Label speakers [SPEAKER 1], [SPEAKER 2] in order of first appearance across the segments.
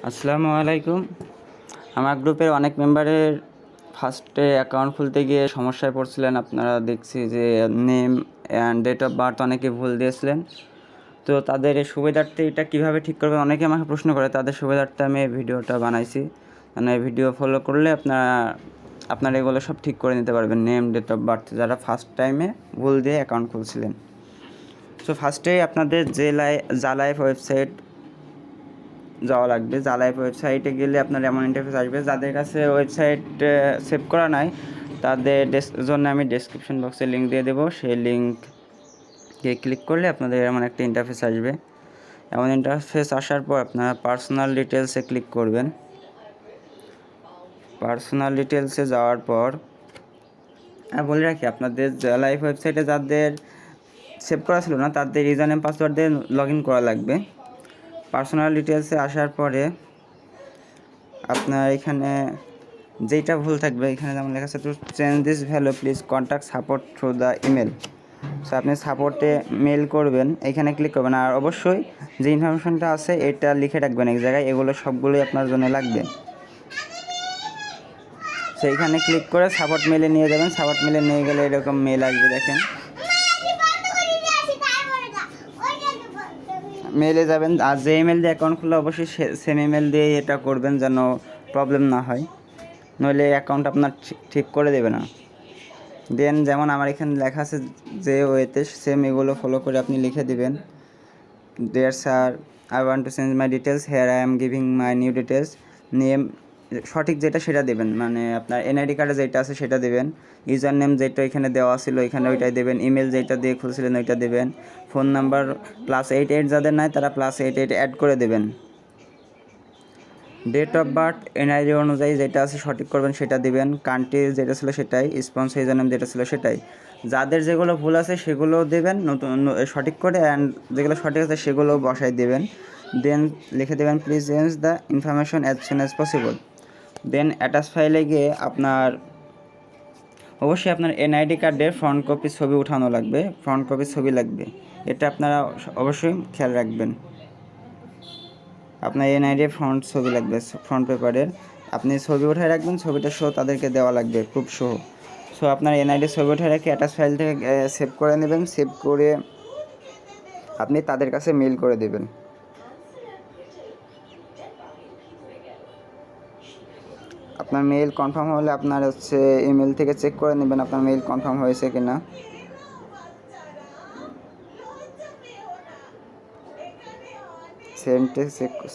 [SPEAKER 1] আসসালামু আলাইকুম। আমার গ্রুপের অনেক মেম্বারের ফার্স্টে অ্যাকাউন্ট খুলতে গিয়ে সমস্যায় পড়ছিলেন। আপনারা দেখছি যে name and date of birth অনেকে ভুল দিয়েছিলেন। তো তাদের এই সুবিধার্থে এটা কীভাবে ঠিক করবেন অনেকে আমাকে প্রশ্ন করে। তাদের সুবিধার্থে আমি এই ভিডিওটা বানাইছি। মানে ভিডিও ফলো করলে আপনারা এগুলো সব ঠিক করে নিতে পারবেন। নেম, ডেট অফ বার্থ যারা ফার্স্ট টাইমে ভুল দিয়ে অ্যাকাউন্ট খুলছিলেন। সো ফার্স্টেই আপনাদের জালাইফ ওয়েবসাইট যাওয়া লাগবে। জালাইফ ওয়েবসাইটে গেলে আপনার এমন ইন্টারফেস আসবে। যাদের কাছে ওয়েবসাইট সেভ করা নাই তাদের জন্য আমি ডেসক্রিপশন বক্সে লিঙ্ক দিয়ে দেবো। সেই লিঙ্কে ক্লিক করলে আপনাদের এমন একটা ইন্টারফেস আসবে। এমন ইন্টারফেস আসার পর আপনারা পার্সোনাল ডিটেলসে ক্লিক করবেন। পার্সোনাল ডিটেলসে যাওয়ার পর বলে রাখি, আপনাদের জালাইফ ওয়েবসাইটে যাদের সেভ করা ছিল না তাদের ইউজার নেম পাসওয়ার্ড দিয়ে লগ ইন করা লাগবে। পার্সোনাল ডিটেলসে আসার পরে আপনার এখানে যেটা ভুল থাকবে, এখানে যেমন লেখা আছে to change this value please contact support through the email. So আপনি সাপোর্টে মেল করবেন, এখানে ক্লিক করবেন। আর অবশ্যই যে ইনফরমেশনটা আছে এটা লিখে রাখবেন এক জায়গায়, এগুলো সবগুলোই আপনার জন্য লাগবে। সো এইখানে ক্লিক করে সাপোর্ট মেলে নিয়ে যাবেন। সাপোর্ট মেলে নিয়ে গেলে এরকম মেল আসবে, দেখেন মেলে যাবেন। আর যে ইমেল দিয়ে অ্যাকাউন্ট খুললে অবশ্যই সেম ইমেল দিয়ে এটা করবেন যেন প্রবলেম না হয়, নইলে অ্যাকাউন্ট আপনার ঠিক করে দেবে না। দেন যেমন আমার এখানে লেখা আছে যে ওয়েতে সেম এগুলো ফলো করে আপনি লিখে দিবেন। Dear sir, I want to change my details, here I am giving my new details. Name সঠিক যেটা সেটা দেবেন, মানে আপনার এনআইডি কার্ডে যেটা আছে সেটা দেবেন। ইউজার নেম যেটা এখানে দেওয়া ছিল এখানে ওইটাই দেবেন। ইমেল যেটা দিয়ে খুলছিলেন ওইটা দেবেন। ফোন নাম্বার +88 যাদের নাই তারা +88 অ্যাড করে দেবেন। ডেট অফ বার্থ এনআইডি অনুযায়ী যেটা আছে সঠিক করবেন, সেটা দিবেন। কান্ট্রি যেটা ছিল সেটাই, স্পন্সর ইউজার নেম যেটা ছিল সেটাই। যাদের যেগুলো ভুল আছে সেগুলো দেবেন নতুন সঠিক করে, অ্যান্ড যেগুলো সঠিক আছে সেগুলো বসাই দেবেন। দেন লিখে দেবেন please change the information as soon as possible. Then attach ফাইলে গিয়ে অবশ্যই আপনার এনআইডি কার্ডের ফ্রন্ট কপি ছবি উঠানো লাগবে, ফ্রন্ট কপি ছবি লাগবে। এটা আপনারা অবশ্যই খেয়াল রাখবেন। আপনার এনআইডির ফ্রন্ট ছবি লাগবে, ফ্রন্ট পেপারের আপনি ছবি উঠায় রাখবেন। ছবিটা তাদেরকে দেওয়া লাগবে, খুব সো আপনার এনআইডির ছবি উঠে রেখে অ্যাটাচ ফাইল থেকে সেভ করে নেবেন। সেভ করে আপনি তাদের কাছে মেল করে দেবেন। আপনার মেইল কনফার্ম হলে আপনার ইমেল থেকে চেক করে নেবেন আপনার মেইল কনফার্ম হয়েছে কিনা।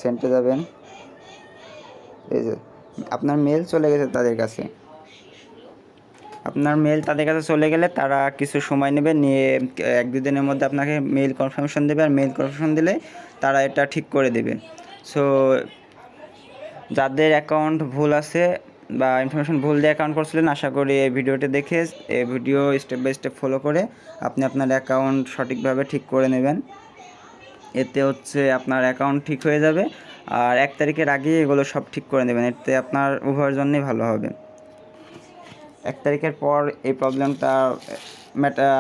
[SPEAKER 1] সেন্টে যাবেন। এই যে আপনার মেল চলে গেছে তাদের কাছে। আপনার মেল তাদের কাছে চলে গেলে তারা কিছু সময় নেবে, নিয়ে 1-2 দিনের মধ্যে আপনাকে মেইল কনফার্মেশন দেবে। আর মেইল কনফার্মেশন দিলে তারা এটা ঠিক করে দেবে। সো যাদের অ্যাকাউন্ট ভুল আছে বা ইনফরমেশন ভুল দিয়ে অ্যাকাউন্ট করছিলেন, আশা করি এই ভিডিওটি দেখে এই video step by step follow করে আপনি আপনার অ্যাকাউন্ট সঠিকভাবে ঠিক করে নেবেন। এতে আপনার অ্যাকাউন্ট ঠিক হয়ে যাবে। আর 1 তারিখের আগে এগুলো সব ঠিক করে নেবেন, এতে আপনার উভয়ের জন্যই ভালো হবে। 1 তারিখের পর এই প্রবলেমটা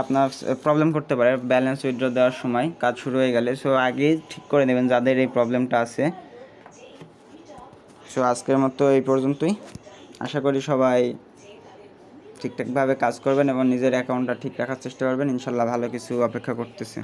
[SPEAKER 1] আপনার প্রবলেম করতে পারে ব্যালেন্স উইথড্র দেওয়ার সময়, কাজ শুরু হয়ে গেলে। সো আগেই ঠিক করে নেবেন যাদের এই প্রবলেমটা আছে। সো আজকের মতো এই পর্যন্তই। আশা করি সবাই ঠিকঠাকভাবে কাজ করবেন এবং নিজের অ্যাকাউন্টটা ঠিক রাখার চেষ্টা করবেন। ইনশাল্লাহ ভালো কিছু অপেক্ষা করতেছে।